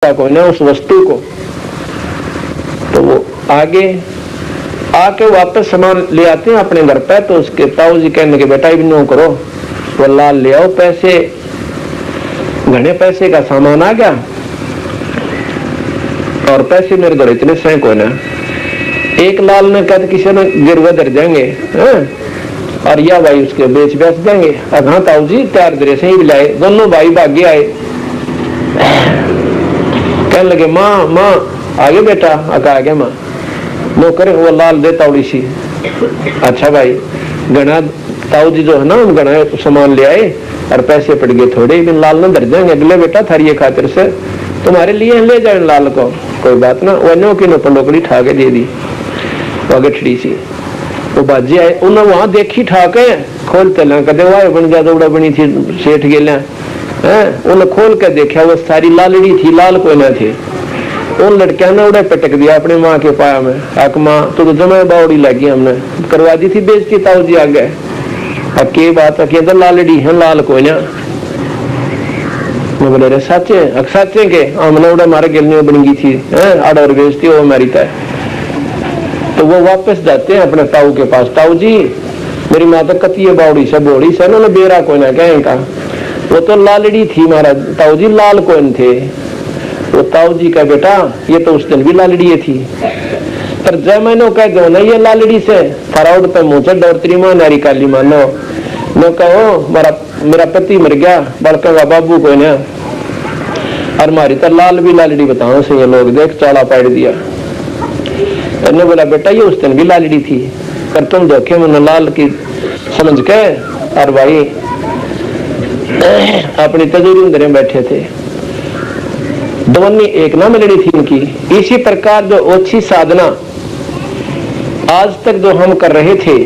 को ना उस वस्तु को। तो वो आगे आके वापस सामान ले आते हैं अपने घर पे। तो उसके ताऊ जी कहने के बेटा भी नो करो, वो लाल ले आओ, पैसे घने पैसे का सामान आ गया और पैसे मेरे घर इतने सैंक हो ना। एक लाल ने कहते किसी ने गिरवा धर जाएंगे और या भाई उसके बेच देंगे। अब हाँ ताऊ जी तैयार दरे से ही लाए, दोनों भाई भागे आए। कहने लगे माँ माँ आगे बेटा, आ गया माँ। वो करे वो लाल दे तावड़ी सी। अच्छा भाई, गणा ताऊ जी जो है ना गणा सामान ले आए और पैसे पड़ गए थोड़े, बिन लाल ने धर जाएंगे अगले बेटा थारी खातिर से तुम्हारे लिए ले जाए लाल को, कोई बात ना। वनो की नो पंडोकड़ी ठा के दे दी गठड़ी सी। वो बाजी आए, उन्हें वहां देखी ठाके खोलते ला कदे वाह बन जा दौड़ा बनी थी सेठ गेला है। उन्हें खोल के देखा वो सारी लालड़ी थी, लाल कोई ना थे। उन लड़किया ने उड़े पटक दिया अपनी माँ के पाया में। आक माँ तो जमा बावड़ी लगी, हमने करवा दी थी बेइज्जती ताऊ जी आ गए। के बात है लालड़ी है लाल कोई ना। मैं बोले रे साचे साचे के हमने उड़े मारे गिलने बन गई थी आड़ और बेइज्जती वो मेरी तय। तो वो वापस जाते हैं अपने ताऊ के पास। ताऊ जी मेरी माँ तो कती है बावड़ी से बोड़ी से ना बेरा कोई ना कहें का, वो तो लालड़ी थी महाराज ताऊ जी, लाल कोई थे। वो ताऊ जी का बेटा ये तो उस दिन भी लालड़ी थी, पर जय मैंने कह दो ना ये लालड़ी से फराउड पे मुझे डरतरी मां नारी काली मानो न कहो मेरा पति मर गया बड़का बाबू को ना और मारी तो लाल भी लालड़ी बताओ से ये लोग देख चाला पाड़ दिया। तो बोला बेटा ये उस दिन भी लालड़ी थी, पर तुम धोखे में लाल की समझ के और भाई अपनी तजूरी अंदर बैठे थे। दोनों एक ना मिलनी थी उनकी। इसी प्रकार जो ओछी साधना आज तक जो हम कर रहे थे,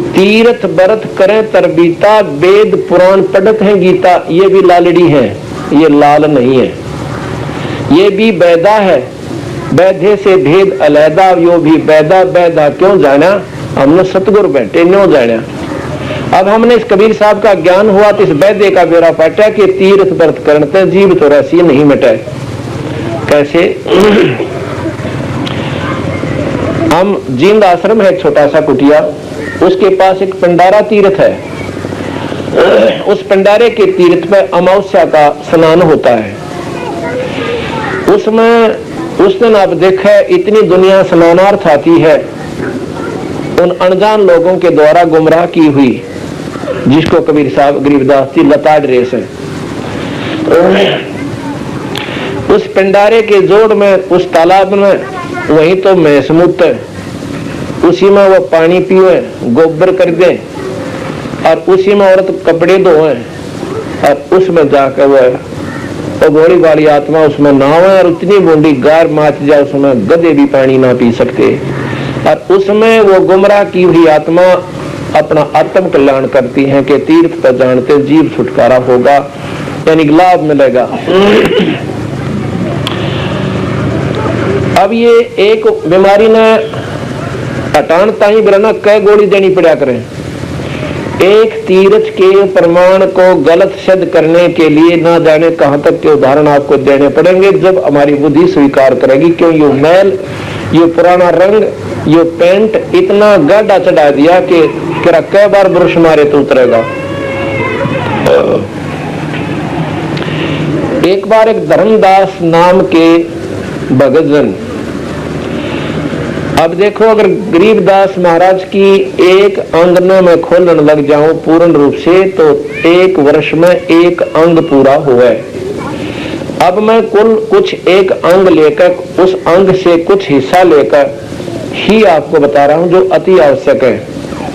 तीर्थ व्रत करें तरबीता, वेद पुराण पढ़त हैं गीता, ये भी लालड़ी है, ये लाल नहीं है। ये भी बैदा है, बैधे से भेद अलैदा, यो भी बैदा बैदा क्यों जाना, हमने सतगुरु बैठे न्यों जाना। अब हमने इस कबीर साहब का ज्ञान हुआ तो इस बैदे का बेरा पाटा कि तीर्थ व्रत करते जीव तो रसी नहीं मिटे। कैसे? हम जींद आश्रम है छोटा सा कुटिया, उसके पास एक पंडारा तीर्थ है। उस पंडारे के तीर्थ में अमावस्या का स्नान होता है। उसमें उस दिन आप देखे इतनी दुनिया स्नानार्थ आती है, उन अनजान लोगों के द्वारा गुमराह की हुई, जिसको कबीर साहब गरीबदास जी लताड़ रेस है। उस पंडारे के जोड़ में उस तालाब में वहीं तो मैस मूत है, उसी में वो पानी पीवे गोबर कर दे और उसी में औरत कपड़े धोए और उसमें जाकर वो घोड़ी वाली आत्मा उसमें नहावे और उतनी बूंदी गार माच जाए उसमें गधे भी पानी ना पी सकते। और उसमें वो गुमराह की हुई आत्मा अपना आत्म कल्याण करती है कि तीर्थ पर जानते जीव छुटकारा होगा, यानी लाभ मिलेगा। अब ये एक बीमारी ने हटानता ही बिना कई गोली देनी पड़ा करें। एक तीर्थ के प्रमाण को गलत सिद्ध करने के लिए ना जाने कहां तक के उदाहरण आपको देने पड़ेंगे, जब हमारी बुद्धि स्वीकार करेगी। क्यों ये मैल, ये पुराना रंग, ये पेंट इतना गड्ढा चढ़ा दिया कि कई बार ब्रश मारे तो उतरेगा। एक बार एक धर्मदास नाम के भगत जन, अब देखो अगर गरीबदास महाराज की एक अंग में खोलने लग जाऊं पूर्ण रूप से तो एक वर्ष में एक अंग पूरा हुआ है। अब मैं कुल कुछ एक अंग लेकर उस अंग से कुछ हिस्सा लेकर ही आपको बता रहा हूं जो अति आवश्यक है,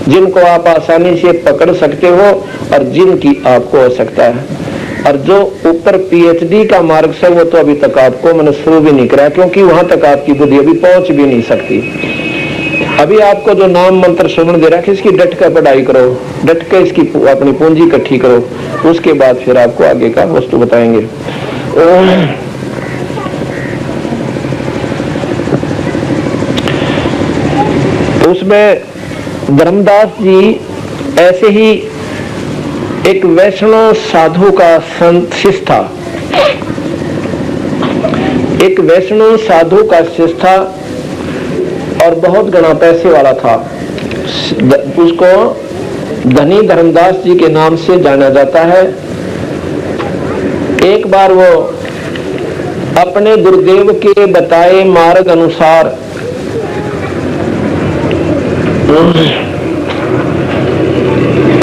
जिनको आप आसानी से पकड़ सकते हो और जिनकी आपको आवश्यकता है। और जो ऊपर पीएचडी का मार्ग से वो तो अभी तक आपको मैंने शुरू भी नहीं करा, क्योंकि वहां तक आपकी बुद्धि अभी पहुंच भी नहीं सकती। अभी आपको जो नाम मंत्र सुनने दे रहा है इसकी डट कर पढ़ाई करो, डट कर इसकी अपनी पूंजी इकट्ठी करो, उसके बाद फिर आपको आगे का वस्तु बताएंगे। तो उसमें धर्मदास जी ऐसे ही एक वैष्णव साधु का संत शिष्य था। एक वैष्णव साधु का शिष्य था और बहुत घना पैसे वाला था। उसको धनी धर्मदास जी के नाम से जाना जाता है। एक बार वो अपने गुरुदेव के बताए मार्ग अनुसार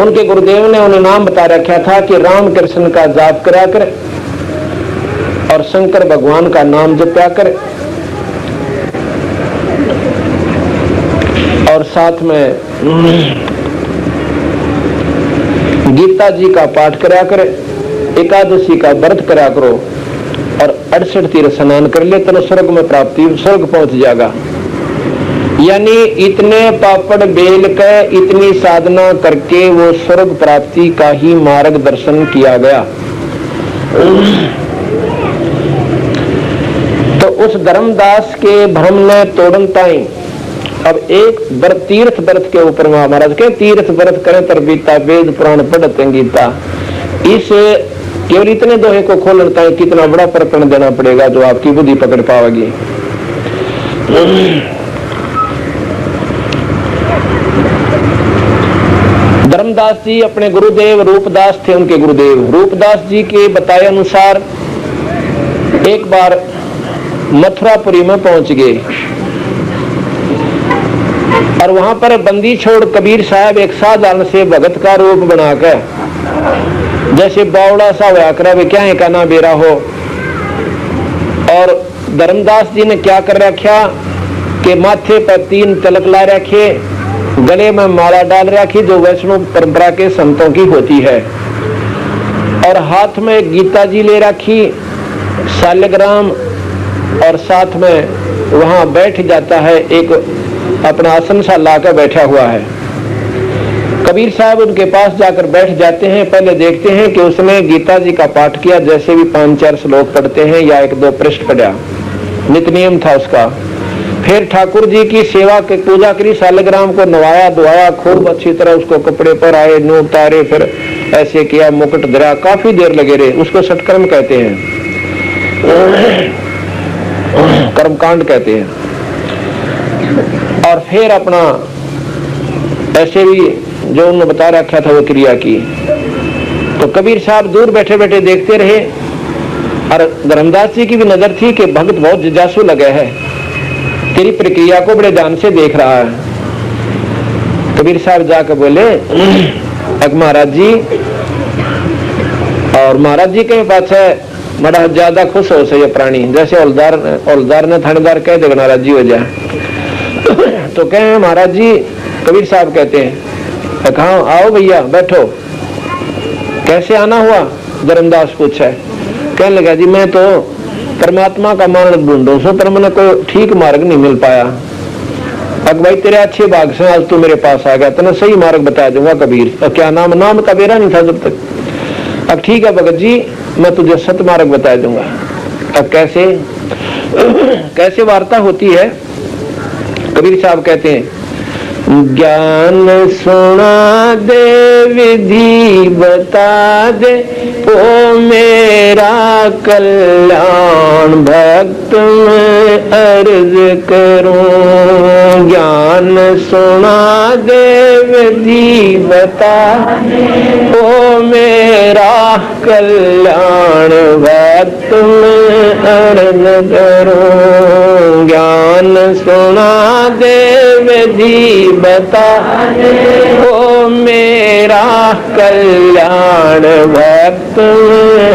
उनके गुरुदेव ने उन्हें नाम बता रखा था कि राम कृष्ण का जाप करा कर और शंकर भगवान का नाम जपया कर और साथ में गीता जी का पाठ करा कर, एकादशी का व्रत करा करो और 68 तीर्थ स्नान कर ले तो स्वर्ग में प्राप्ति, स्वर्ग पहुंच जाएगा। यानी इतने पापड़ बेल के इतनी साधना करके वो स्वर्ग प्राप्ति का ही मार्गदर्शन किया गया। तो उस धर्मदास के भ्रम ने तोड़न ताई अब एक व्रत, तीर्थ व्रत के ऊपर महाराज के तीर्थ व्रत करें तरबीता वेद पुराण पढ़ते गीता, इस केवल इतने दोहे को खोलता है कितना बड़ा प्रकरण देना पड़ेगा जो आपकी बुद्धि पकड़ पाओगी। धर्मदास जी अपने गुरुदेव रूपदास थे, उनके गुरुदेव रूपदास जी के बताए अनुसार एक बार मथुरापुरी में पहुंच गए और वहां पर बंदी छोड़ कबीर साहब एक साधारण से भगत का रूप बनाकर जैसे बावड़ा सा हुआ करा वे क्या है का ना बेरा हो। और धर्मदास जी ने क्या कर रखा कि माथे पर 3 तिलक ला रखे, गले में माला डाल रखी जो वैष्णव परंपरा के संतों की होती है, और हाथ में गीता जी ले रखी, शालिग्राम, और साथ में वहां बैठ जाता है, एक अपना आसन सा लाकर बैठा हुआ है। कबीर साहब उनके पास जाकर बैठ जाते हैं। पहले देखते हैं कि उसने गीता जी का पाठ किया, जैसे भी 5-4 श्लोक पढ़ते हैं या 1-2 पृष्ठ पढ़ा, नित्य नियम था उसका। फिर ठाकुर जी की सेवा की पूजा करी, शालिग्राम को नवाया धोया, खूब अच्छी तरह उसको कपड़े पर आए, नो उतारे, फिर ऐसे किया, मुकुट धरा, काफी देर लगे रहे। उसको सटकर्म कहते हैं, कर्मकांड कहते हैं। और फिर अपना ऐसे भी जो उन्होंने बता रखा था वो क्रिया की। तो कबीर साहब दूर बैठे बैठे देखते रहे और धर्मदास जी की भी नजर थी कि भक्त बहुत जिज्ञासु लगे है, तेरी प्रक्रिया को बड़े ध्यान से देख रहा है। कबीर साहब जाकर बोले महाराज जी, और महाराज जी के पास है बड़ा ज्यादा खुश हो से ये प्राणी, जैसे औलदार ने थानेदार कह देगा नाराज जी हो जाए। तो कहे महाराज जी, कबीर साहब कहते हैं कहा आओ भैया बैठो। कैसे आना हुआ? धर्मदास पूछा। कहने लगा जी मैं तो परमात्मा का मार्ग ढूंढूं सो पर मैंने कोई ठीक मार्ग नहीं मिल पाया। अब भाई तेरे अच्छे भाग से आज तू मेरे पास आ गया, तेने सही मार्ग बता दूंगा कबीर। और क्या नाम? नाम का बेरा नहीं था जब तक। अब ठीक है भगत जी, मैं तुझे सत मार्ग बता दूंगा। अब कैसे कैसे वार्ता होती है? कबीर साहब कहते हैं ज्ञान सुना दे, विधि बता दे, ओ मेरा कल्याण भक्त में अर्ज करूं। ज्ञान सुना दे, विधि बता दे, ओ मेरा कल्याण भक्त में अर्ज करूं। ज्ञान सुना दे, विधि बता दे, ओ मेरा कल्याण भक्त में।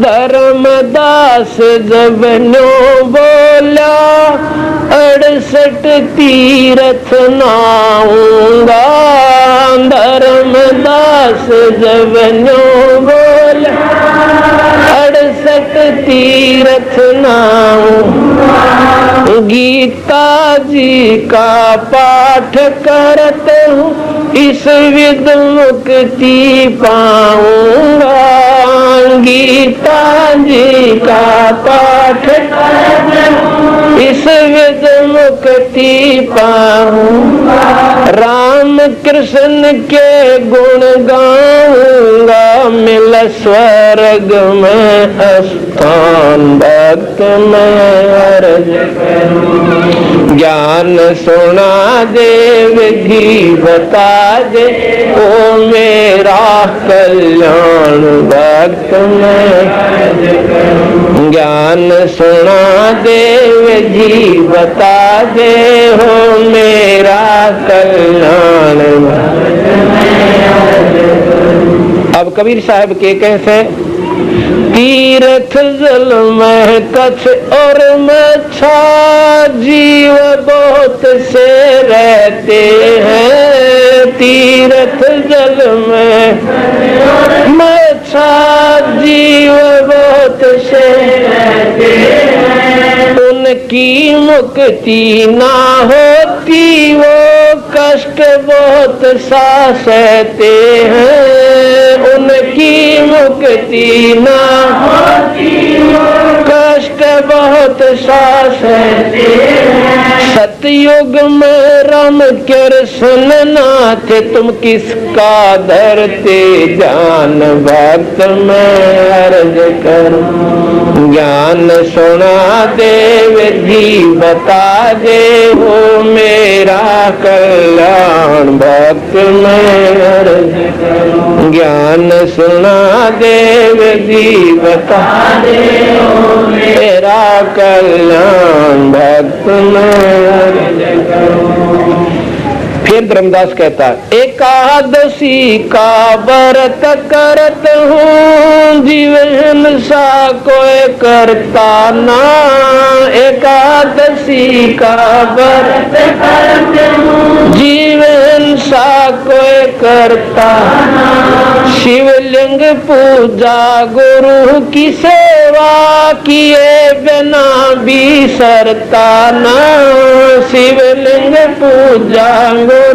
धर्मदास जब नो बोला, 68 तीर्थ नाऊंगा। धर्मदास जब नो बोला, 68 तीर्थ नाऊंगा। गीता जी का पाठ करते हूँ, इस विद मुक्ति पाऊंगा। गीता जी का पाठ करते हूँ, इस विध मुक्ति पाऊंगा, राम कृष्ण के गुण गाऊंगा, मिल स्वर्ग में स्थान भक्त में अर्ज करूं। ज्ञान सुना दे विधि बता दे, ओ मेरा कल्याण भक्त में अर्ज करूं। ज्ञान सुना दे विधि बता दे, हो मेरा कल्याण भक्त में अर्ज करूं। अब कबीर साहब के कैसे तीर्थ जल में कच्छ और मच्छा, जीव बहुत से रहते हैं। तीर्थ जल में मच्छा, जीव बहुत से रहते हैं। उनकी मुक्ति ना होती, वो कष्ट बहुत सा सहते हैं। उनकी मुक्ति ना होती, वो कष्ट बहुत सा सहते हैं। सतयुग में राम कृष्ण नाथ, तुम किसका धरते ध्यान भक्त में अर्ज करूं। ज्ञान सुना दे विधि बता दे, हो मेरा कल्याण भक्त में अर्ज करूं। ज्ञान सुना दे विधि बता दे, हो मेरा कल्याण भक्त में अर्ज करूं। फिर धर्मदास कहता है, एकादशी का व्रत करत हूँ, जीवन सा कोई करता ना। एकादशी का व्रत करत हूँ, जीवन सा कोई करता ना। शिवलिंग पूजा गुरु की सेवा किए बिना बिसरता ना। शिवलिंग पूजा गुरु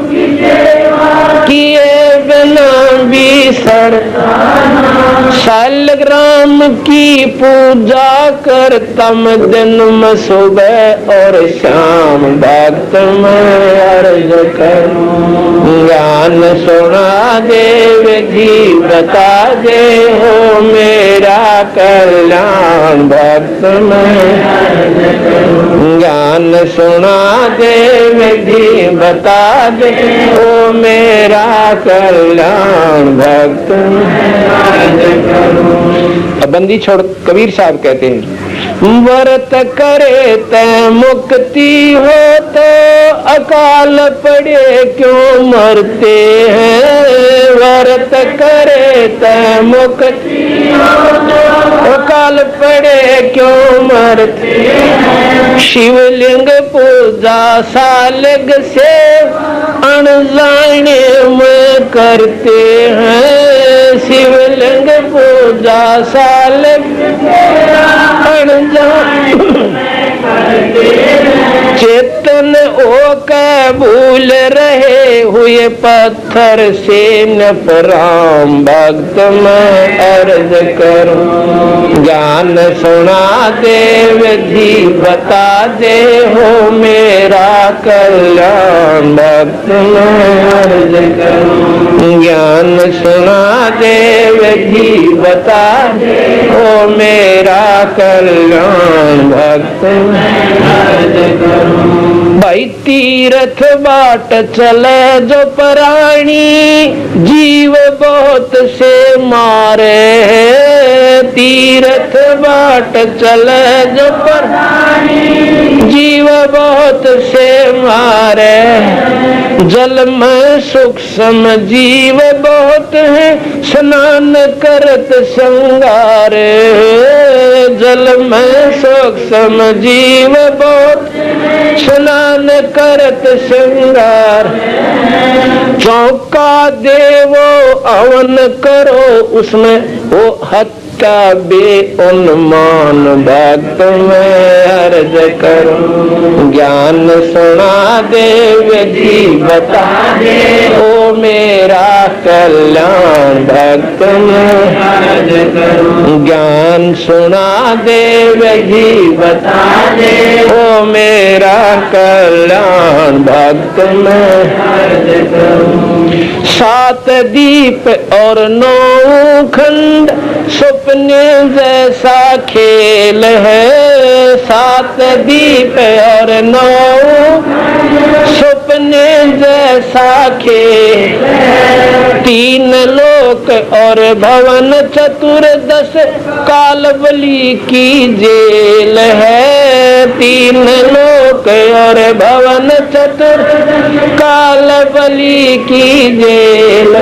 की सेवा किए बिना बिसरता ना। शालग्राम की पूजा करता मैं दिन में सुबह और शाम भक्त में अर्ज करूं। ज्ञान सुना दे विधि बता दे, हो मेरा कल्याण भक्त में अर्ज करूं। ज्ञान सुना दे विधि बता दे, हो मेरा कल्याण भक्त में अर्ज करूं। अब बंदी छोड़ कबीर साहब कहते हैं, व्रत करे तै मुक्ति हो तो अकाल पड़े क्यों मरते हैं। व्रत करे तै मुक्ति हो तो अकाल पड़े क्यों मरते हैं। शिवलिंग पूजा सालग से अनजाने में करते हैं। शिवलिंग पूजा सालग चेतन ओ के भूल रहे हुए पत्थर से न पराम भक्त में अर्ज करूं। ज्ञान सुना दे विधि बता दे, हो मेरा कल्याण भक्त में अर्ज करूं। ज्ञान सुना दे विधि बता दे, हो मेरा कल्याण भक्त में अर्ज करूं। भाई तीर्थ बाट चले जो प्राणी, जीव बहुत से मारे। तीर्थ बाट चले जो प्राणी, जीव बहुत से मारे। जल में सूक्ष्म जीव बहुत है, स्नान करत संगारे। जल में सूक्ष्म जीव बहुत, स्नान करत श्रृंगार। चौका देवो अवन करो, उसमें वो का बेउन्मान भक्त मैं अर्ज करूं। ज्ञान सुना दे विधि बता दे ओ मेरा कल्याण भक्त मैं अर्ज करूं। ज्ञान सुना दे विधि बता दे ओ मेरा कल्याण भक्त मैं अर्ज करूं। 7 दीप और 9 खंड सपने जैसा खेल है। 7 दीप और 9 सपने जैसा खेल। 3 लोक और भवन चतुर्दश कालबली की जेल है। 3 लोक और भवन चतुर्दश कालबली की जेल।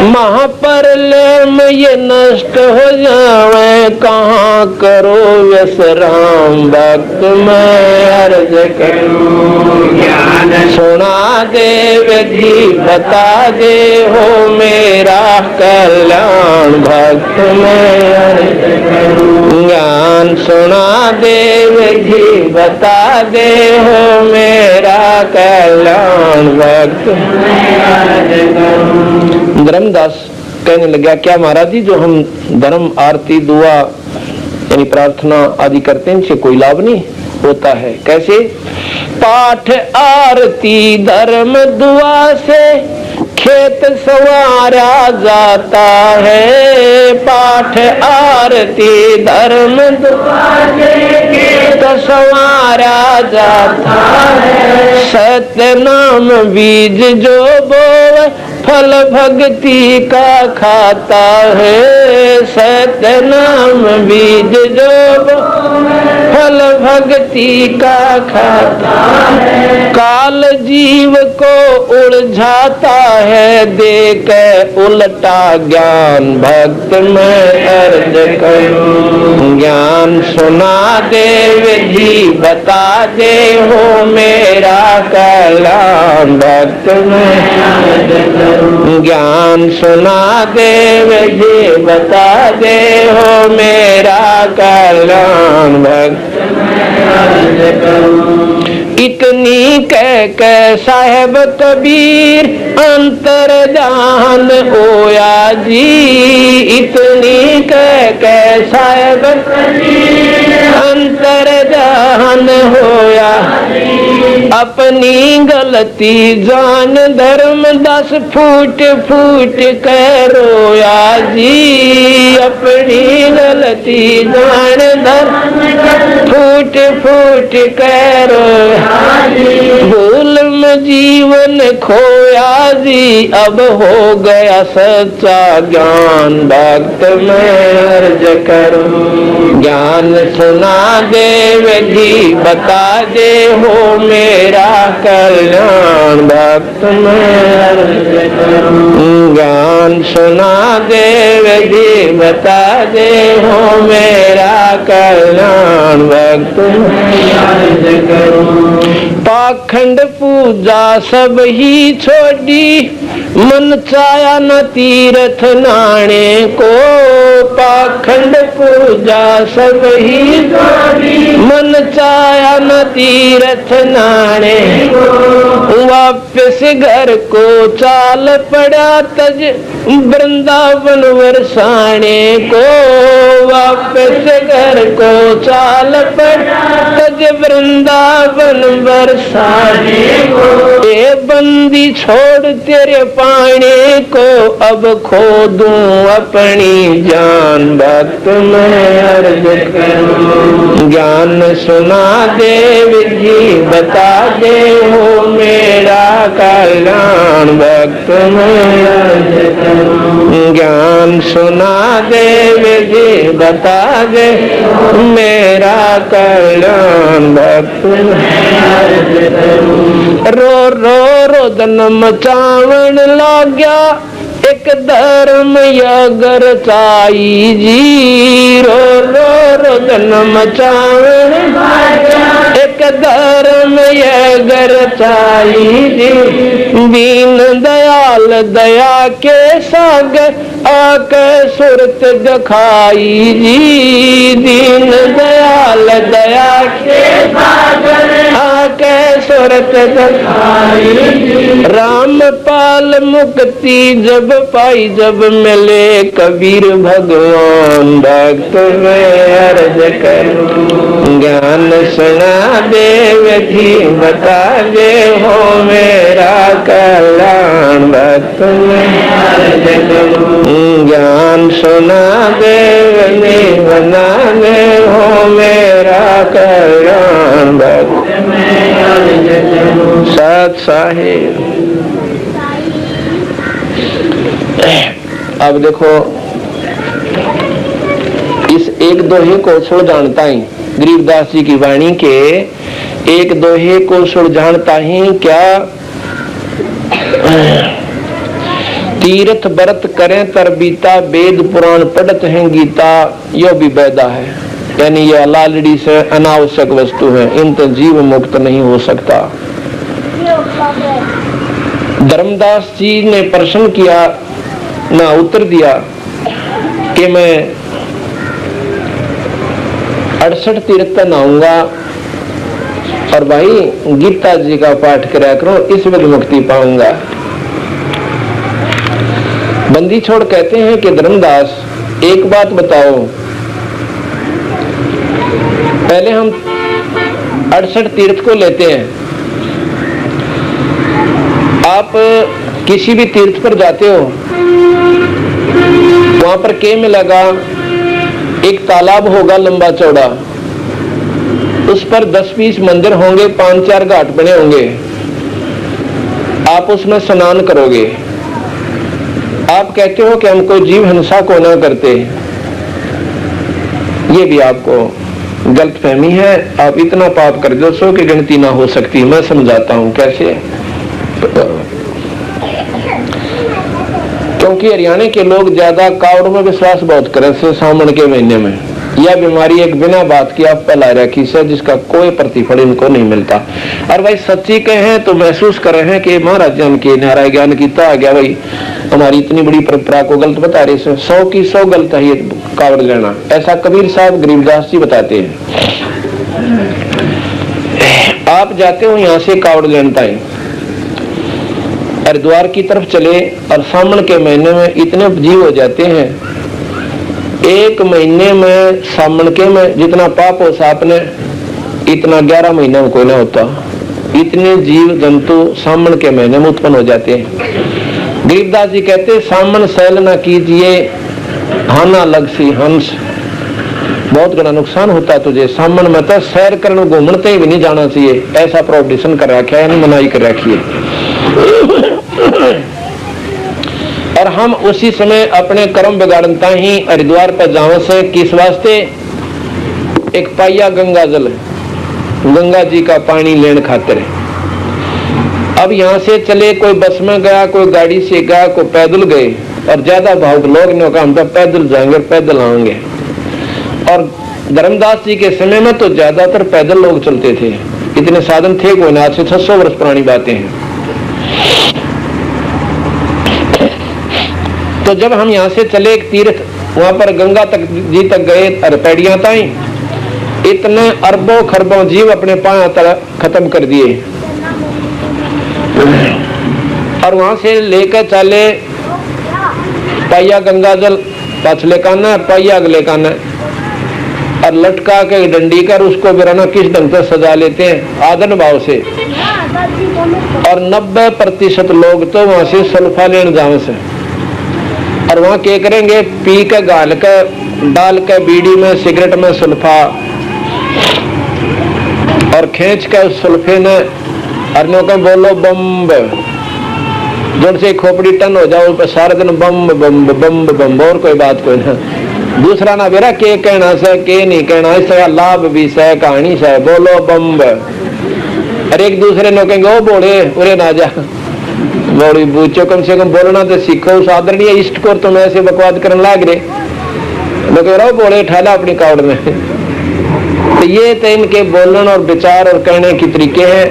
महाप्रलय में ये नष्ट हो जावे कहाँ करो विश्राम भक्त मैं अर्ज करूं। ज्ञान सुना दे विधि बता दे हो मेरा कल्याण भक्त मैं अर्ज करूं। ज्ञान सुना दे विधि बता दे हो मेरा कल्याण भक्त मैं अर्ज करूं। धर्मदास कहने लगा, क्या महाराज जी जो हम धर्म आरती दुआ यानी प्रार्थना आदि करते हैं इनसे कोई लाभ नहीं होता है? कैसे? पाठ आरती धर्म दुआ से खेत संवारा जाता है। पाठ आरती धर्म दुआ से खेत संवारा जाता है। सत्य नाम बीज जो बोए फल भक्ति का खाता है। सत्य नाम बीज जो फल भक्ति का खाता है। काल जीव को उलझाता है देख उल्टा ज्ञान भक्त मैं अर्ज करूं। ज्ञान सुना दे विधि बता दे हो मेरा कल्याण भक्त मैं अर्ज करूं। ज्ञान सुना दे विधि बता दे हो मेरा कल्याण भक्त मैं अर्ज करूं। इतनी कह साहेब कबीर अंतर जान होया जी। इतनी कह साहेब कबीर अंतर जान होया। अपनी गलती जान धर्मदास फूट फूट कर रोया जी। अपनी गलती जान धर्मदास फूट फूट कर रोया। भूल में जीवन खोया जी अब हो गया सच्चा ज्ञान भक्त मैं अर्ज करूं। ज्ञान सुना दे विधि बता दे हो मेरा कल्याण भक्त मैं अर्ज करूं। ज्ञान सुना दे विधि बता दे हो मेरा कल्याण भक्त मैं अर्ज करूं। पाखंड पूजा सब ही छोड़ी मन चाया न तीर्थ नाणे को। पाखंड पूजा सब ही छोड़ी मन चाया न तीर्थ नाणे को। वापस घर को चाल पड़ा तज वृंदावन वरसाने को। वापस घर को चाल पड़ा तज वृंदावन बरसाने को। ये बंदी छोड़ तेरे पाने को अब खो दूं अपनी जान भक्त मैं अर्ज करूं। ज्ञान सुना दे विधि बता दे हो मेरा कल्याण भक्त मैं अर्ज करूं। ज्ञान सुना दे विधि बता दे मेरा कल्याण भक्त रो रो रोदन मचावण लाग्या एक धर्म यगर चाई जी। रो रो रोदन मचावण एक धर्म यगर चाई जी। दीन दयाल दया के सागर आके सूरत दिखाई जी, दीन दयाल दया के सागर आके सूरत दिखाई जी। रामपाल मुक्ति जब पाई, जब मिले कबीर भगवान, भक्त में अर्ज करूं ज्ञान सुना दे, विधि बता दे हो मेरा कल्याण, भक्त में अर्ज करूं ज्ञान सुना दे, विधि बना दे हो मेरा कल्याण, भक्त में अर्ज करूं। सत साहिब अब देखो इस एक दोहे को सुलझानता ही गरीबदास जी की वाणी के एक दोहे को सुलझानता ही क्या तीर्थ व्रत करें तरबीता, वेद पुराण पढ़त हैं गीता, यो भी बैदा है। यानी ये अलालड़ी से अनावश्यक वस्तु है, इनसे जीव मुक्त नहीं हो सकता। धर्मदास जी ने प्रश्न किया ना उत्तर दिया कि मैं 68 तीर्थ पर नहाऊंगा और भाई गीता जी का पाठ कराया करो, इसमें भी मुक्ति पाऊंगा। बंदी छोड़ कहते हैं कि धर्मदास एक बात बताओ, पहले हम 68 तीर्थ को लेते हैं, आप किसी भी तीर्थ पर जाते हो वहां पर क्या मिलेगा, एक तालाब होगा लंबा चौड़ा, उस पर 10-20 मंदिर होंगे, 5-4 घाट बने होंगे, आप उसमें स्नान करोगे। आप कहते हो कि हम कोई जीव हिंसा को ना करते, ये भी आपको गलतफहमी है। आप इतना पाप कर दो सो कि गिनती ना हो सकती। मैं समझाता हूं कैसे। क्योंकि हरियाणा के लोग ज्यादा कावड़ में विश्वास बहुत करें से सावन के महीने में। यह बीमारी एक बिना बात की आप फैला रखी से, जिसका कोई प्रतिफल इनको नहीं मिलता। और भाई सच्ची कहें तो महसूस कर रहे हैं कि महाराज जन के नारायण ज्ञान कीता आ गया, भाई हमारी इतनी बड़ी परंपरा को गलत बता रहे से 100 की 100 गलत है ये कावड़ लेना। ऐसा कबीर साहब गरीबदास जी बताते हैं। आप जाते हो यहाँ से कावड़ लेनता है, हरिद्वार की तरफ चले और सावन के महीने में इतने जीव हो जाते हैं, एक महीने में सावन के में जितना पाप हो साप ने इतना 11 महीने में कोई ना होता। इतने जीव जंतु सावन के महीने में उत्पन्न हो जाते हैं। गरीबदास जी कहते सावन सैल ना कीजिए, हाना लग सी हंस, बहुत बड़ा नुकसान होता है तुझे। सावन में तो सैर करने घूमने भी नहीं जाना चाहिए, ऐसा प्रोहिबिशन कर रखा है, मनाही कर रखी है। और हम उसी समय अपने कर्म बिगाड़ता ही हरिद्वार पर जाने से किस वास्ते, एक पाइया गंगा जल, गंगा जी का पानी लेने खातिर। अब यहाँ से चले, कोई बस में गया, कोई गाड़ी से गया, कोई पैदल गए, और ज्यादा भाव लोग ने कहा हम तो पैदल जाएंगे पैदल आएंगे। और धर्मदास जी के समय में तो ज्यादातर पैदल लोग चलते थे, इतने साधन थे कोई ना, आज से 600 वर्ष पुरानी बातें हैं। तो जब हम यहाँ से चले एक तीर्थ, वहां पर गंगा तक जी तक गए, अरपेड़ियां ताई, इतने अरबों खरबों जीव अपने पांव तक खत्म कर दिए। और वहां से लेकर चले पाइया गंगा जल, पाछ लेकाना पाइया लेकाना, और लटका के डंडी कर उसको बिराना किस ढंग से सजा लेते हैं आदर भाव से। और 90% लोग तो वहां से सल्फा लेने जाने से, और वहां क्या करेंगे, पी के गाल के डाल के बीड़ी में सिगरेट में सल्फा, और खींच के उस सल्फे ने अरनों के बोलो बम, जोन से खोपड़ी टन हो जाओ पर सारा दिन बम बम बम बम, और कोई बात कोई ना। दूसरा ना बेरा के कहना से के नहीं कहना, इसका लाभ भी से कहानी से बोलो बम। और एक दूसरे ने कहेंगे ओ बोले उरे ना जा, बड़ी बूचो कम से कम बोलना तो सीखो। उस आदरणीय इष्ट को तुम ऐसे बकवाद करने लाग रहे, लोग रहो बोले ठाला अपनी कावड़ में। तो ये तो इनके बोलने और विचार और कहने की तरीके हैं।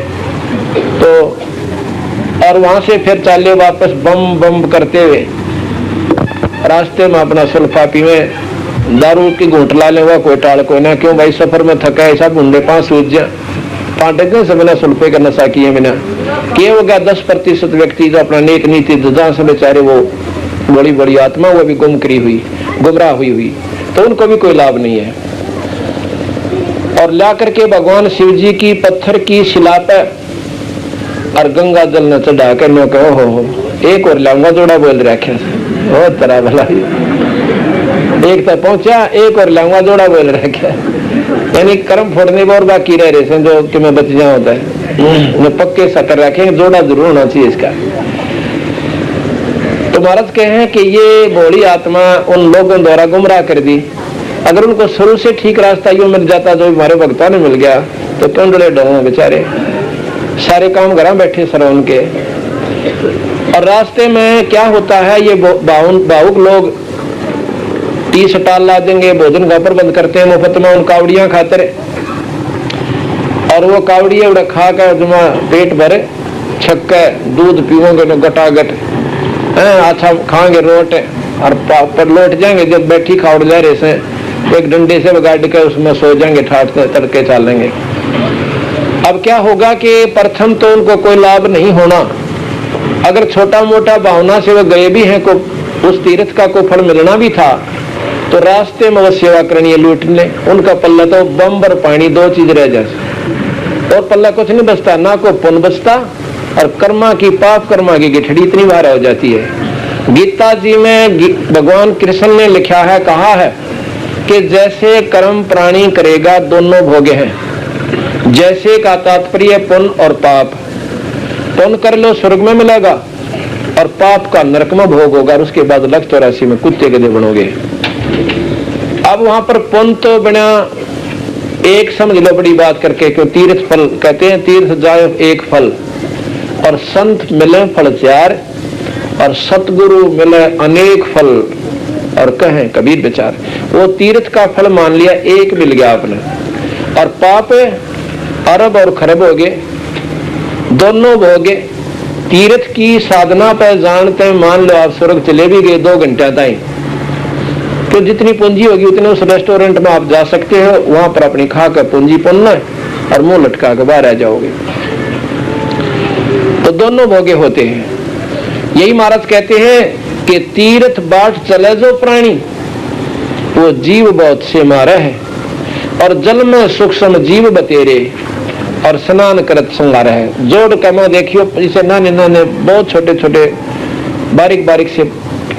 तो और वहां से फिर चाले वापस बम बम करते हुए रास्ते में अपना सुल्फा पीवे, दारू की घूंट ला ले, कोई टाल कोई ना। क्यों भाई, सफर में थका है, सब ढूंढे 5 सूझ पाटे से बिना सुल्फे का नशा किए बिना किए हो गया। 10% व्यक्ति जो अपना नेक नीति जहां से बेचारे वो बड़ी बड़ी आत्मा वो भी गुम करी हुई, गुमराह हुई, तो उनको भी कोई लाभ नहीं है। और ला करके भगवान शिव जी की पत्थर की शिला पर और गंगा जल न चढ़ा कर नो कहो हो एक और लाऊंगा जोड़ा बोल रखे बहुत तरह भला, एक तक पहुंचा, एक और लाऊंगा जोड़ा बोल रखे, यानी कर्म फोड़ने और बाकी रह रहे जो कि मैं बच जाऊं होता है, पक्के सकर रखेंगे, जोड़ा जरूर होना चाहिए इसका। तो महाराज कहे कि ये भोली आत्मा उन लोगों द्वारा गुमराह कर दी। अगर उनको शुरू से ठीक रास्ता यूं मिल जाता जो हमारे भक्तों ने मिल गया तो टोंडले डोंगे बेचारे, सारे काम घर बैठे सरवन के। और रास्ते में क्या होता है, ये भावुक लोग 30 टाल ला देंगे, भोजन का प्रबंध करते हैं मुफ्त में उन कावड़ियां खातिर, और वो कावड़िया उड़ा खा कर जुमा पेट भरे छक्के दूध पीओगे तो गटागट अच्छा खाएंगे रोट और पर लौट जाएंगे। जब बैठी खावड़ जा रहे से एक डंडे से गाड़ के उसमें सो जाएंगे, ठाट तड़के चलेंगे। अब क्या होगा कि प्रथम तो उनको कोई लाभ नहीं होना, अगर छोटा मोटा भावना से वो गए भी हैं को उस तीर्थ का कोई फल मिलना भी था तो रास्ते में वो सेवा करनी लूट ले, उनका पल्ला तो बम्बर पानी, 2 चीज रह जाए और पल्ला कुछ नहीं बचता, ना को पुण्य बचता और कर्मा की पाप कर्मा की गिठड़ी इतनी बार हो जाती है। गीता जी में भगवान कृष्ण ने लिखा है, कहा है कि जैसे कर्म प्राणी करेगा दोनों भोगे हैं। जैसे का तात्पर्य पुण्य और पाप, पुण्य कर लो स्वर्ग में मिलेगा और पाप का नरक में भोग होगा, और उसके बाद 184 में कुत्ते गधे बनोगे। अब वहां पर पुण्य तो बिना एक समझ लो बड़ी बात करके, क्यों तीर्थ फल कहते हैं, तीर्थ जाए एक फल और संत मिले फल 4 और सतगुरु मिले अनेक फल। और कहें कबीर विचार, वो तीर्थ का फल मान लिया एक मिल गया आपने, और पाप अरब और खरब हो गए, दोनों भोगे। तीर्थ की साधना पर जानते मान लो आप स्वर्ग चले भी गए 2 घंटे ताई, तो जितनी पूंजी होगी उतने उस रेस्टोरेंट में आप जा सकते हो, वहां पर अपनी खा कर पूंजी पुनना और मुंह लटका के बाहर आ जाओगे। तो दोनों भोगे होते हैं। यही महाराज कहते हैं कि तीर्थ बाट चले जो प्राणी वो जीव बहुत से मारे है, और जल में सूक्ष्म जीव बतेरे और स्नान करत संगार है। जोड़ के मैं देखियो इसे नाने नाने बहुत छोटे छोटे बारीक बारीक से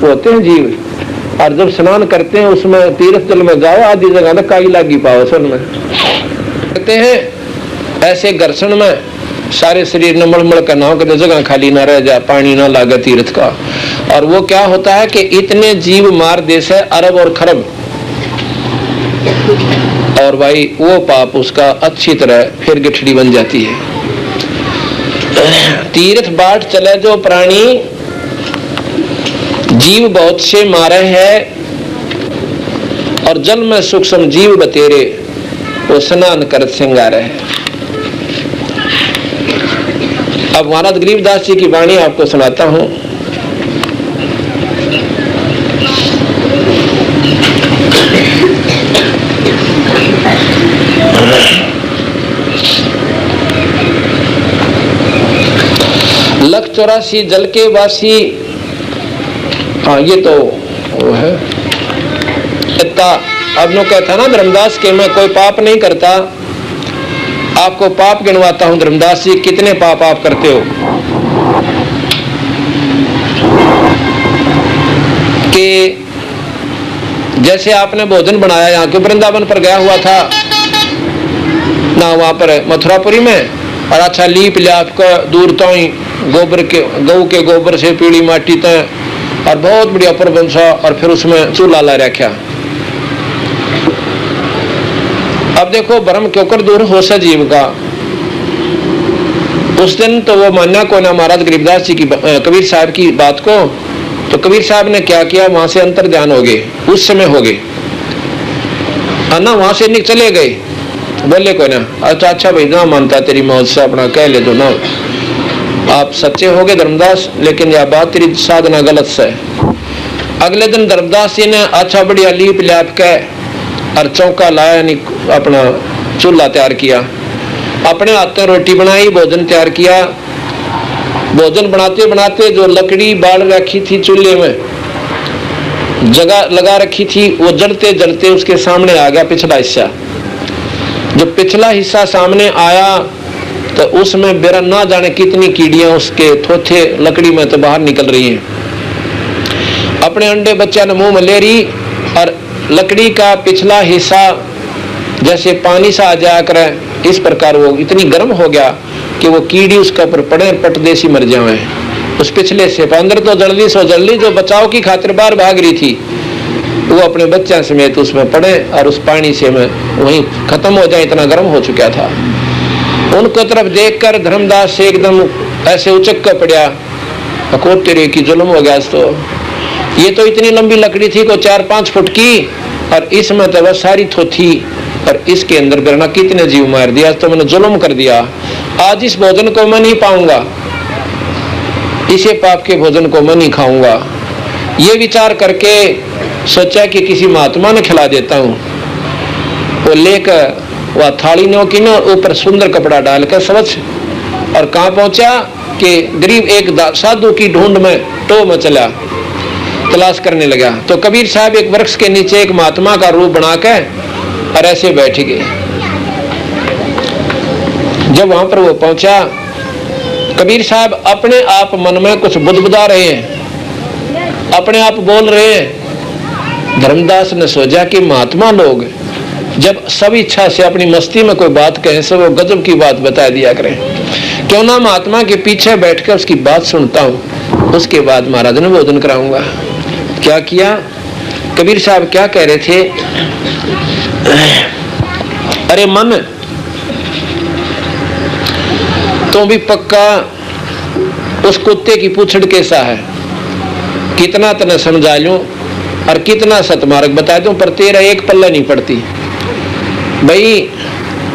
होते हैं जीव, और जब स्नान करते हैं उसमें तीर्थ जल में जाओ आधी जगह तक काई लागी पाओ सन में कहते हैं। ऐसे घर्षण में सारे शरीर ने मलमल करना हो कि जगह खाली ना रह जाए, पानी ना लागे तीर्थ का। और वो क्या होता है कि इतने जीव मार देश है अरब और खरब, और भाई वो पाप उसका अच्छी तरह फिर गिठड़ी बन जाती है। तीर्थ बाट चले जो प्राणी जीव बहुत से मारे है, और जल में सूक्ष्म जीव बतेरे वो स्नान करत सिंगारे है। अब महाराज गरीबदास जी की वाणी आपको सुनाता हूं। लख 84 जल के वासी, हाँ ये तो वो है इतना। अब नो कहता ना धर्मदास के मैं कोई पाप नहीं करता, आपको पाप गिनवाता हूं। धर्मदास जी कितने पाप आप करते हो कि जैसे आपने भोजन बनाया, यहाँ के वृंदावन पर गया हुआ था ना, वहां पर मथुरापुरी में, और अच्छा लीप लाप का दूर तो ही गोबर के गऊ के गोबर से पीली माटी तय और बहुत बढ़िया प्रबंसा, और फिर उसमें चूल्हा ला रखा। अब देखो भ्रम क्यों कर दूर हो सा जीव का। उस दिन तो वो मानना को ना महाराज गरीबदास जी की कबीर साहब की बात को, तो कबीर साहब ने क्या किया, वहां से अंतर ध्यान हो गए, उस समय हो गए ना, वहां से चले गए, बोले को ना अच्छा भाई ना मानता तेरी मौत से अपना कह ले दो ना, आप सच्चे हो गए धर्मदास, लेकिन यह बात तेरी साधना गलत से। अगले दिन धर्मदास जी ने अच्छा बढ़िया लीप ल्याप के और चौका लाया, यानी अपना चूल्हा तैयार किया, अपने हाथों रोटी बनाई, भोजन तैयार किया। भोजन बनाते बनाते जो लकड़ी बाल रखी थी चूल्हे में जगह लगा रखी थी, वो जलते जलते उसके सामने आ गया पिछला हिस्सा। जब पिछला हिस्सा सामने आया तो उसमें बेरा ना जाने कितनी कीड़ियां उसके थोथे लकड़ी में तो बाहर निकल रही हैं। अपने अंडे बच्चा ने मुंह में ले रही और लकड़ी का पिछला हिस्सा जैसे पानी सा आ जाया करे, इस प्रकार वो इतनी गर्म हो गया कि वो कीड़ी उसके ऊपर पड़े, पटदेसी मर जाए। उस पिछले से अंदर तो जल्दी सो जल्दी जो बचाव की खातिर बाहर भाग रही थी, वो अपने बच्चा समेत उसमें पड़े और उस पानी से में वहीं खत्म हो जाए, इतना गर्म हो चुका था। उनको तरफ देखकर धर्मदास से एकदम ऐसे उचक कर पड़ा, को तेरे की जुल्म हो गया। तो ये तो इतनी लंबी लकड़ी थी को 4-5 फुट की, और इसमें तो बस सारी थोथी, और इसके अंदर बिरना कितने जीव मार दिया, तो मैंने जुल्म कर दिया। आज इस भोजन को मैं नहीं पाऊंगा, इसे पाप के भोजन को मैं नहीं खाऊंगा। ये विचार करके सोचा कि किसी महात्मा ने खिला देता हूँ। वो लेकर वह थाली नोकी ने ऊपर सुंदर कपड़ा डालकर स्वच्छ, और कहाँ पहुंचा कि गरीब एक साधु की ढूंढ में टो में चला, तलाश करने लगा। तो कबीर साहब एक वृक्ष के नीचे एक महात्मा का रूप बनाकर और ऐसे बैठ गए। जब वहां पर वो पहुंचा, कबीर साहब अपने आप मन में कुछ बुदबुदा रहे हैं, अपने आप बोल रहे हैं। धर्मदास ने सोचा कि महात्मा लोग जब सब इच्छा से अपनी मस्ती में कोई बात कहें से वो गजब की बात बता दिया करें, क्यों ना महात्मा के पीछे बैठकर उसकी बात सुनता हूं, उसके बाद महाराज ने भोजन कराऊंगा। क्या किया, कबीर साहब क्या कह रहे थे, अरे मन तो भी पक्का उस कुत्ते की पूछड़ कैसा है, कितना तने समझा लूं और कितना सतमार्ग बता दूं, पर तेरा एक पल्ला नहीं पड़ती। भाई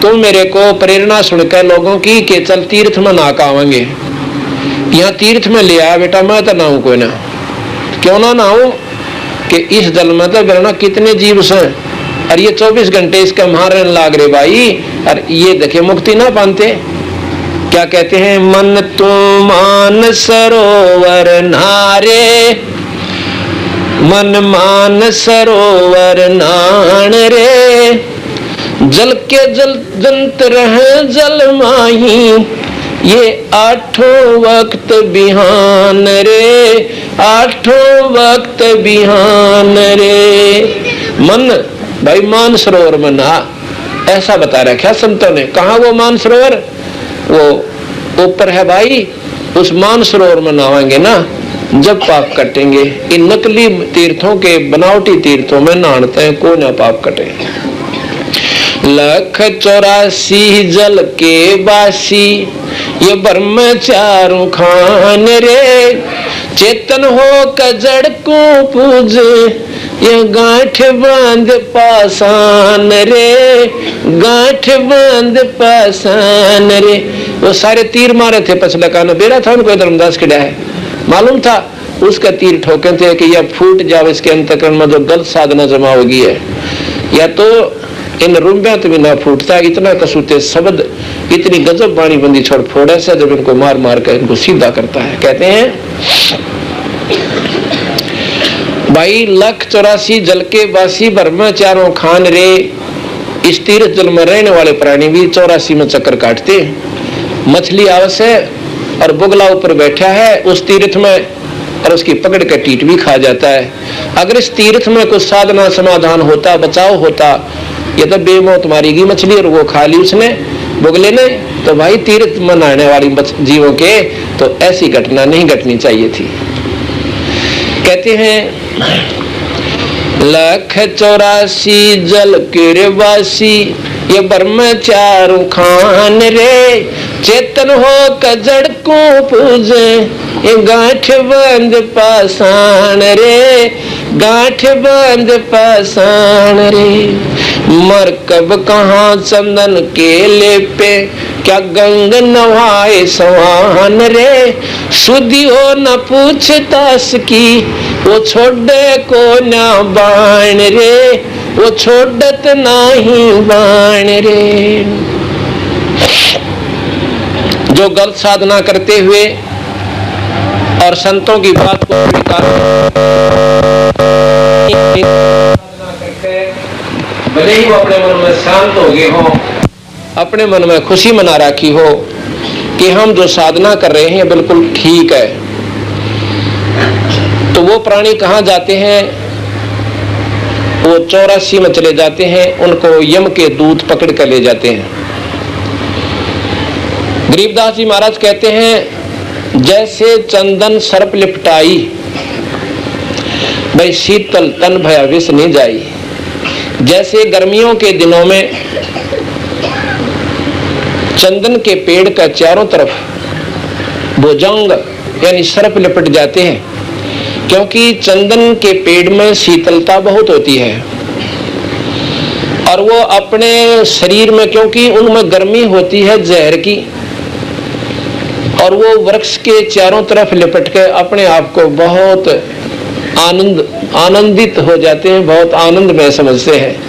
तुम मेरे को प्रेरणा सुनकर लोगों की कि चल तीर्थ में ना आवेंगे, यहाँ तीर्थ में ले आया बेटा, मैं तो नहाऊं कोई ना, क्यों ना नहाऊं कि इस जल में तो बिरना कितने जीव से, और ये 24 घंटे इसका मारने लाग रहे भाई, और ये देखे मुक्ति ना पाते। क्या कहते हैं, मन तू मान सरोवर नारे, मन मान सरोवर नान रे, जल के जल जंत रहे जल माही, ये 8 वक्त बिहान रे, 8 वक्त बिहान रे। मन भाई मान सरोवर में नहा, ऐसा बता रखा संतों ने। कहा वो मान सरोवर, वो ऊपर है भाई, उस मान सरोवर में नहाएंगे ना जब पाप कटेंगे। इन नकली तीर्थों के बनावटी तीर्थों में नहाते हैं, को ना पाप कटे। 184 जल के बासी, ये ब्रह्म चारों खान रे, चेतन हो कजड़ को पूजे, ये गांठ बांध पासान रे, गांठ बांध पासान रे। वो सारे तीर मारे थे, पछला कान बेरा था उनको, धर्मदास खड़ा है, मालूम था उसका तीर ठोके थे कि यह फूट जाओ इसके अंतकरण में जो गलत साधना जमा होगी है, या तो इन रुम्बिया तो भी ना फूटता। इतना कसूते शब्द, इतनी गजब बाणी बंदी छोड़ फोड़े से जब इनको मार मार कर इनको सीधा करता है। कहते हैं भाई 184 जल के बासी, ब्रह्म चारों खान रे। इस तीर्थ जल में रहने वाले प्राणी भी 84 में चक्कर काटते। मछली आवश्य और बुगला ऊपर बैठा है उस तीर्थ में, और उसकी पकड़ कर टीट भी खा जाता है। अगर इस तीर्थ में कुछ साधना समाधान होता, बचाव होता, ये तो बेमौत मारी गई मछली और वो खा ली उसने, बुगले ने, तो भाई तीर्थ में नहाने वाली जीवों के तो ऐसी घटना नहीं घटनी चाहिए थी। कहते हैं 184 जल के वासी, ये ब्रह्म चारों खान रे, चेतन हो कजड़ को पूजे, ये गांठ बंद पाषाण रे, गांठ बंद पाषाण रे। मरकब कहाँ चंदन के लेपे, क्या गंग नवाए सवान रे, सुधियो न पूछतास की, वो छोड़े को ना बाण रे, वो छोड़त नहीं बाण रे। जो गलत साधना करते हुए और संतों की बात को स्वीकार करके भले ही वो अपने मन में शांत हो गए हो, अपने मन में खुशी मना रखी हो कि हम जो साधना कर रहे हैं बिल्कुल ठीक है, तो वो प्राणी कहाँ जाते हैं? वो 84 में चले जाते हैं, उनको यम के दूत पकड़ कर ले जाते हैं। गरीबदास जी महाराज कहते हैं, जैसे चंदन सर्प लिपटाई, भाई शीतल तन भया विष नहीं जाई। जैसे गर्मियों के दिनों में चंदन के पेड़ का चारों तरफ भुजंग यानी सर्प लिपट जाते हैं, क्योंकि चंदन के पेड़ में शीतलता बहुत होती है और वो अपने शरीर में, क्योंकि उनमें गर्मी होती है जहर की, और वो वृक्ष के चारों तरफ लिपट के अपने आप को बहुत आनंदित हो जाते हैं, बहुत आनंद में समझते हैं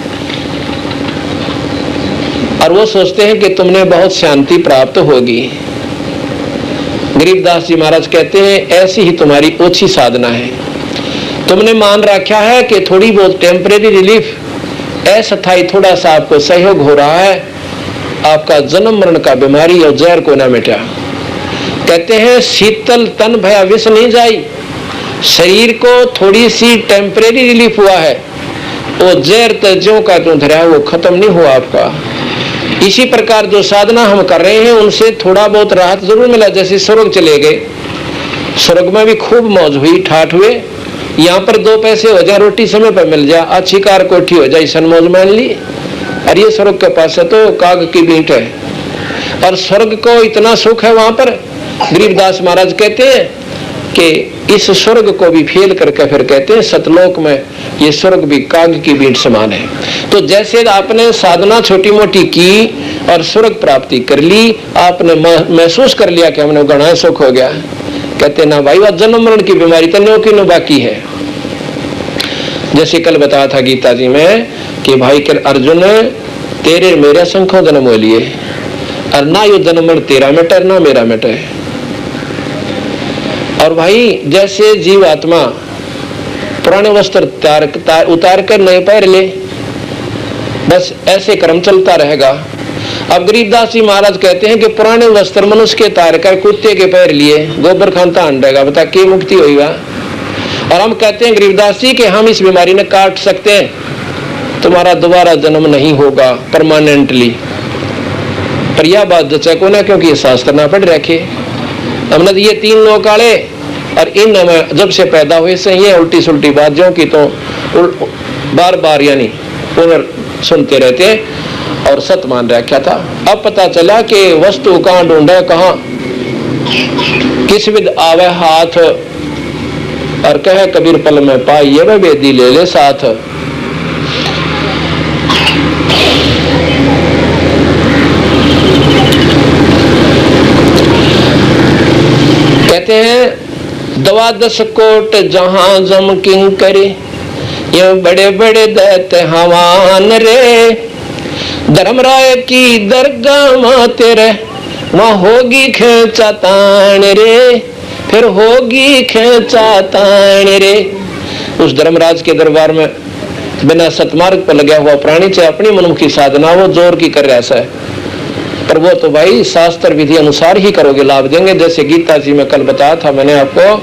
और वो सोचते हैं कि तुमने बहुत शांति प्राप्त होगी। गरीबदास जी महाराज कहते हैं, ऐसी ही तुम्हारी ओछी साधना है। तुमने मान रखा है कि थोड़ी बहुत टेम्परेरी रिलीफ, अस्थायी थोड़ा सा आपको सहयोग हो रहा है, आपका जन्म मरण का बीमारी और जहर को ना मिटा। कहते हैं, शीतल तन भया विष नहीं जाई। शरीर को थोड़ी सी टेम्परेरी रिलीफ हुआ है, वो जहर तज्यों का जो धरा वो खत्म नहीं हुआ आपका। इसी प्रकार जो साधना हम कर रहे हैं उनसे थोड़ा बहुत राहत जरूर मिला। जैसे स्वर्ग चले गए, स्वर्ग में भी खूब मौज हुई, ठाठ हुए। यहाँ पर 2 पैसे हो जाए, रोटी समय पर मिल जाए, अच्छी कार कोठी हो जाए, सन मौज मान ली। और ये स्वर्ग के पास है तो काग की बींट है, और स्वर्ग को इतना सुख है वहां पर। गरीबदास महाराज कहते हैं कि इस स्वर्ग को भी फेल करके फिर कहते हैं, सतलोक में ये स्वर्ग भी काग की बींट समान है। तो जैसे आपने साधना छोटी मोटी की और स्वर्ग प्राप्ति कर ली, आपने महसूस कर लिया कि हमने घना सुख हो गया। कहते ना भाई, वह जन्म मरण की बीमारी तो नो की नो बाकी है। जैसे कल बताया था गीता जी में कि भाई के अर्जुन, तेरे मेरे संख्यों जन्म हो लिए, और ना यो जन्म मरण तेरा मिटे ना मेरा मिटे। और भाई जैसे जीव आत्मा पुराने वस्त्र उतार कर नए पहन ले, बस ऐसे क्रम चलता रहेगा। अब गरीबदास जी महाराज कहते हैं कि पुराने वस्त्र मनुष्य के तार कर कुत्ते के पैर लिए गोबर खानता अंडेगा, बता के मुक्ति होगा। और हम कहते हैं गरीबदास जी कि हम इस बीमारी ने काट सकते हैं, तुम्हारा दोबारा जन्म नहीं होगा परमानेंटली। पर यह बात जचा को ना, क्योंकि ये शास्त्र ना पढ़ रखे हमने। ये 3 लोग आले और इन जब से पैदा हुए से ये उल्टी सुल्टी बात जो की तो बार बार यानी पुनर् सुनते रहते और सत मान रखा था। अब पता चला कि वस्तु कहाँ ढूंढे, कहाँ किस विद आवे हाथ, और कहे कबीर पल में पाइए वह वेदी ले ले साथ। कहते हैं, 12 कोट जहां जम किंग करे, ये बड़े बड़े दैत्य हवान रे। धर्मराय की दरगाह मां तेरे, वहां होगी खेचा तान रे, फिर होगी खेचा तान रे। उस धर्मराज के दरबार में बिना सतमार्ग पर लगा हुआ प्राणी चाहे अपनी मनुष्य की साधना वो जोर की कर रहा है, पर वो तो भाई शास्त्र विधि अनुसार ही करोगे, लाभ देंगे। जैसे गीता जी में कल बताया था मैंने आपको,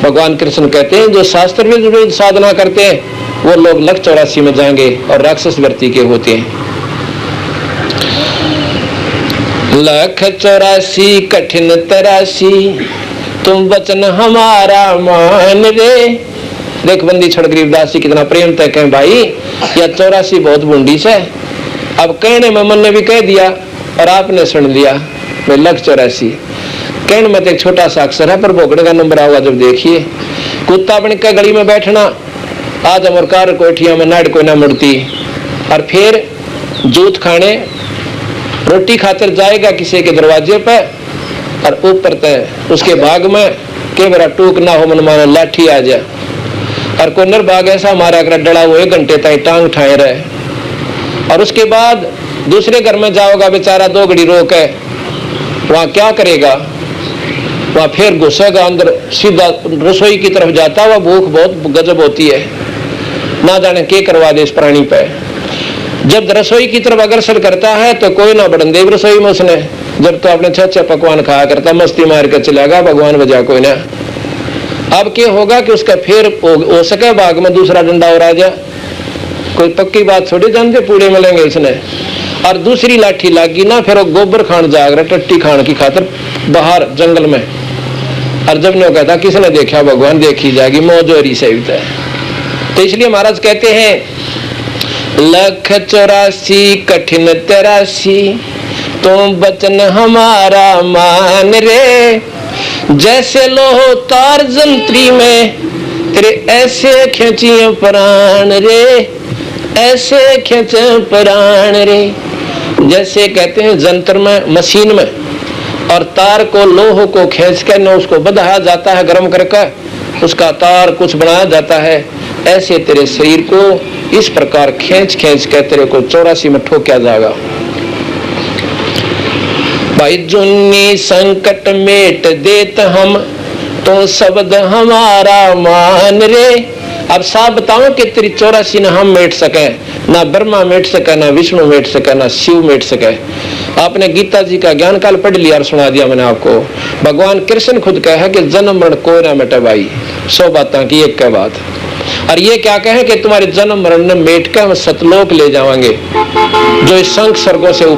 भगवान कृष्ण कहते हैं जो शास्त्र विधि साधना करते हैं वो लोग लख 84 में जाएंगे और राक्षस वृत्ति के होते हैं। लख 84 कठिन 83, तुम वचन हमारा मान रे। देख बंदी छड़ गरीबदास जी कितना प्रेम तक है भाई, या 84 बहुत बूंदी से। अब कहने में मन ने भी कह दिया और आपने सुन लिया, मैं लख 84 कहने में एक छोटा सा अक्षर है पर भोगड़े का नंबर आएगा जब देखिए। कुत्ता बन के गली में बैठना, आज अमरकार कोठिया में नाड़ कोई ना मुड़ती, और फिर जूत खाने रोटी खातर जाएगा किसी के दरवाजे पे और ऊपर तय उसके भाग में के मेरा टूक ना हो, मन माना लाठी आ जाए, और कोई निर्भाग ऐसा मारा कर डरा वो 1 घंटे तक टांग ठाए रहे। और उसके बाद दूसरे घर में जाओगा बेचारा, 2 घड़ी रोक है, वहां क्या करेगा, वहां फिर घुसेगा अंदर, सीधा रसोई की तरफ जाता हुआ, भूख बहुत गजब होती है, ना जाने के करवा दे इस प्राणी पे। जब रसोई की तरफ अग्रसर करता है तो कोई ना बढ़न देव रसोई में उसने, जब तो अपने अच्छे पकवान खाया करता, मस्ती मार कर चलेगा, भगवान बजा कोई ना। अब क्या होगा कि उसका फिर हो सके बाग में दूसरा डंडा और आ जाए, कोई पक्की बात थोड़ी जानते, पूड़े मिलेंगे इसने। और दूसरी लाठी लागी ना, फिर वो गोबर खान जाग रहा टट्टी खान की खातर बाहर जंगल में। और जब ने कहता किसने देखा, भगवान देखी जाएगी, मौजोरी से है। तो इसलिए महाराज कहते हैं 184 कठिन 83 तुम बचन हमारा मान रे, जैसे लोहो तार जंत्री में तेरे ऐसे खींचिए प्राण रे, ऐसे खींचे प्राण रे। जैसे कहते हैं जंत्र में, मशीन में, और तार को लोह को खींच कर न उसको बधाया जाता है, गर्म करके उसका तार कुछ बनाया जाता है, ऐसे तेरे शरीर को इस प्रकार खींच खींच कर तेरे को 84 में ठोका जाएगा। भाई जुन्नी संकट मेट देत हम, तो शब्द हमारा मान रे। अब साफ बताओ कि तेरी 84 न हम मेट सके, ना ब्रह्मा मेट सके, ना विष्णु मेट सके, ना शिव मेट सके। आपने गीता जी का ज्ञान काल पढ़ लिया और सुना दिया मैंने आपको। भगवान कृष्ण खुद कहा कि जन्म मरण कोई ना मिटे भाई, 100 बातें की एक बात। और ये क्या कहे कि तुम्हारे जन्म मरण ने मेट कर हम सतलोक ले जाएंगे, जो इस संख स्वर्गों से